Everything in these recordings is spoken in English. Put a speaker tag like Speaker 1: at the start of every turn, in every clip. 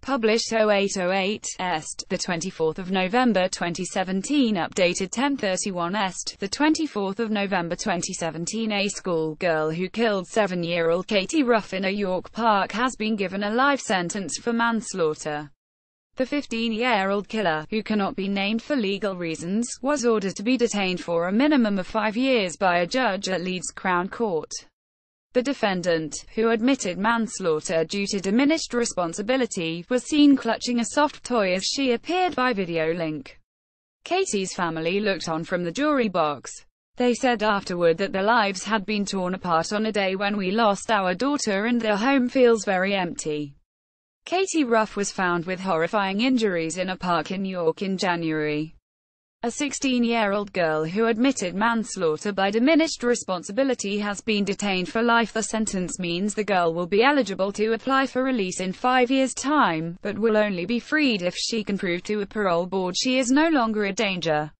Speaker 1: Published 0808 Est, the 24th of November 2017. Updated 1031 Est, the 24th of November 2017. A schoolgirl who killed 7-year-old Katie Ruff in a York park has been given a life sentence for manslaughter. The 15-year-old killer, who cannot be named for legal reasons, was ordered to be detained for a minimum of 5 years by a judge at Leeds Crown Court. The defendant, who admitted manslaughter due to diminished responsibility, was seen clutching a soft toy as she appeared by video link. Katie's family looked on from the jury box. They said afterward that their lives had been torn apart on a day when we lost our daughter and their home feels very empty. Katie Ruff was found with horrifying injuries in a park in York in January. A 16-year-old girl who admitted manslaughter by diminished responsibility has been detained for life. The sentence means the girl will be eligible to apply for release in 5 years' time, but will only be freed if she can prove to a parole board she is no longer a danger.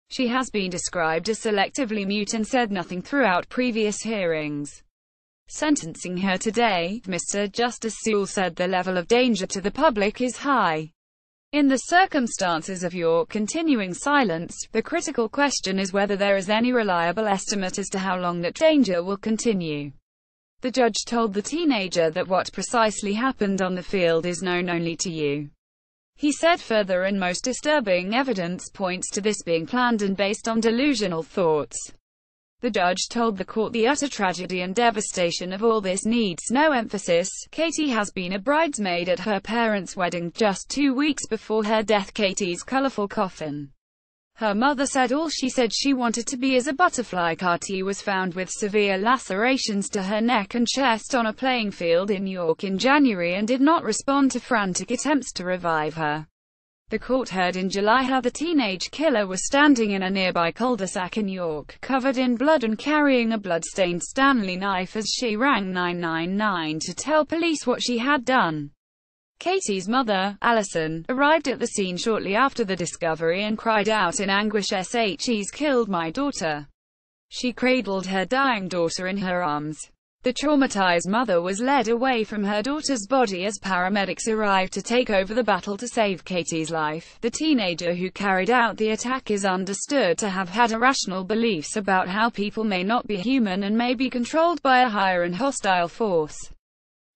Speaker 1: She has been described as selectively mute and said nothing throughout previous hearings. Sentencing her today, Mr. Justice Sewell said the level of danger to the public is high. In the circumstances of your continuing silence, the critical question is whether there is any reliable estimate as to how long that danger will continue. The judge told the teenager that what precisely happened on the field is known only to you. He said further, and most disturbing evidence points to this being planned and based on delusional thoughts. The judge told the court the utter tragedy and devastation of all this needs no emphasis. Katie has been a bridesmaid at her parents' wedding just 2 weeks before her death. Katie's colorful coffin. Her mother said all she said she wanted to be is a butterfly. Katie was found with severe lacerations to her neck and chest on a playing field in York in January and did not respond to frantic attempts to revive her. The court heard in July how the teenage killer was standing in a nearby cul-de-sac in York, covered in blood and carrying a blood-stained Stanley knife as she rang 999 to tell police what she had done. Katie's mother, Alison, arrived at the scene shortly after the discovery and cried out in anguish, "He's killed my daughter." She cradled her dying daughter in her arms. The traumatized mother was led away from her daughter's body as paramedics arrived to take over the battle to save Katie's life. The teenager who carried out the attack is understood to have had irrational beliefs about how people may not be human and may be controlled by a higher and hostile force.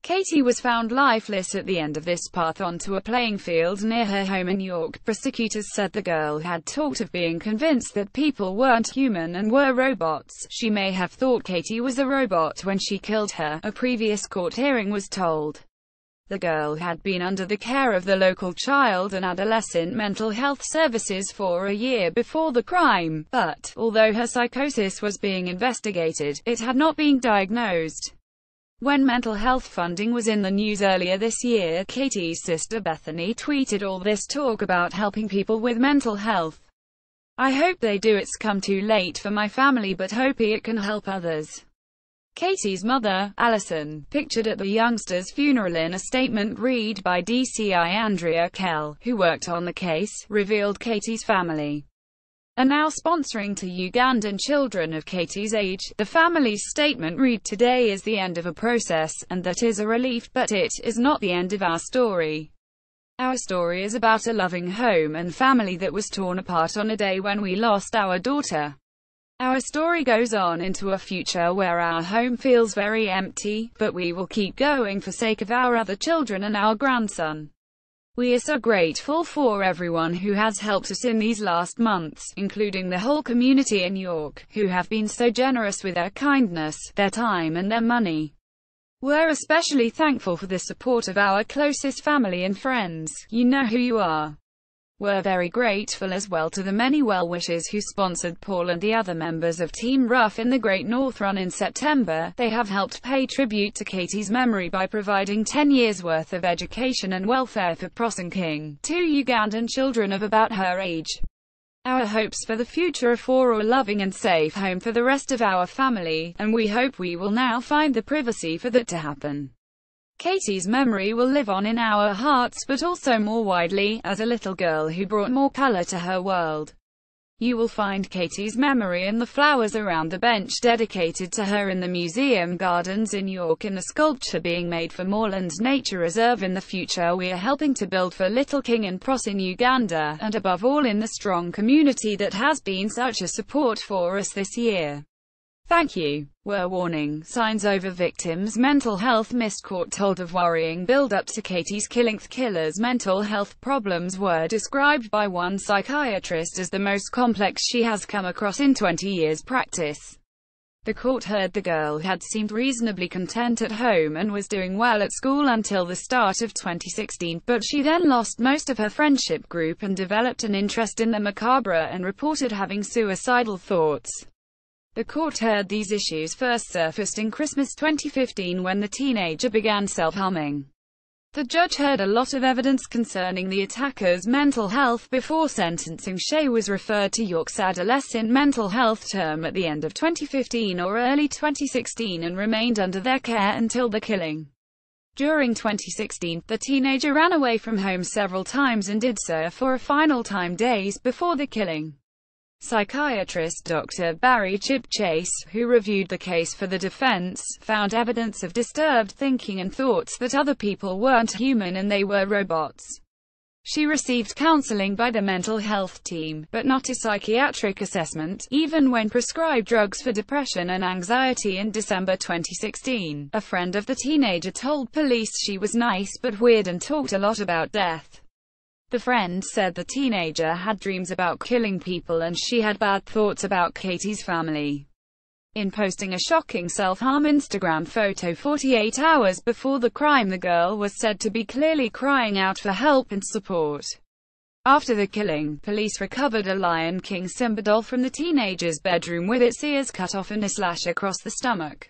Speaker 1: Katie was found lifeless at the end of this path onto a playing field near her home in York. Prosecutors said the girl had talked of being convinced that people weren't human and were robots. She may have thought Katie was a robot when she killed her, a previous court hearing was told. The girl had been under the care of the local child and adolescent mental health services for a year before the crime, but, although her psychosis was being investigated, it had not been diagnosed. When mental health funding was in the news earlier this year, Katie's sister Bethany tweeted, "All this talk about helping people with mental health. I hope they do. It's come too late for my family, but hope it can help others." Katie's mother, Alison, pictured at the youngster's funeral in a statement read by DCI Andrea Kell, who worked on the case, revealed Katie's family are now sponsoring to Ugandan children of Katie's age. The family's statement read, "Today is the end of a process, and that is a relief, but it is not the end of our story. Our story is about a loving home and family that was torn apart on a day when we lost our daughter. Our story goes on into a future where our home feels very empty, but we will keep going for sake of our other children and our grandson. We are so grateful for everyone who has helped us in these last months, including the whole community in York, who have been so generous with their kindness, their time and their money. We're especially thankful for the support of our closest family and friends. You know who you are." We're very grateful as well to the many well-wishers who sponsored Paul and the other members of Team Ruff in the Great North Run in September. They have helped pay tribute to Katie's memory by providing 10 years' worth of education and welfare for Pros and King, 2 Ugandan children of about her age. Our hopes for the future are for a loving and safe home for the rest of our family, and we hope we will now find the privacy for that to happen. Katie's memory will live on in our hearts, but also more widely, as a little girl who brought more color to her world. You will find Katie's memory and the flowers around the bench dedicated to her in the museum gardens in York, and a sculpture being made for Moreland Nature Reserve in the future we are helping to build for Little King and Pross in Uganda, and above all in the strong community that has been such a support for us this year. Thank you. Were warning signs over victims' mental health missed. Court told of worrying build-up to Katie's killing. The killer's mental health problems were described by one psychiatrist as the most complex she has come across in 20 years' practice. The court heard the girl had seemed reasonably content at home and was doing well at school until the start of 2016, but she then lost most of her friendship group and developed an interest in the macabre and reported having suicidal thoughts. The court heard these issues first surfaced in Christmas 2015 when the teenager began self-harming. The judge heard a lot of evidence concerning the attacker's mental health before sentencing. Shay was referred to York's adolescent mental health term at the end of 2015 or early 2016 and remained under their care until the killing. During 2016, the teenager ran away from home several times and did so for a final time days before the killing. Psychiatrist Dr. Barry Chip Chase, who reviewed the case for the defense, found evidence of disturbed thinking and thoughts that other people weren't human and they were robots. She received counseling by the mental health team, but not a psychiatric assessment, even when prescribed drugs for depression and anxiety. In December 2016, a friend of the teenager told police she was nice but weird and talked a lot about death. The friend said the teenager had dreams about killing people and she had bad thoughts about Katie's family. In posting a shocking self-harm Instagram photo 48 hours before the crime, the girl was said to be clearly crying out for help and support. After the killing, police recovered a Lion King Simba doll from the teenager's bedroom with its ears cut off and a slash across the stomach.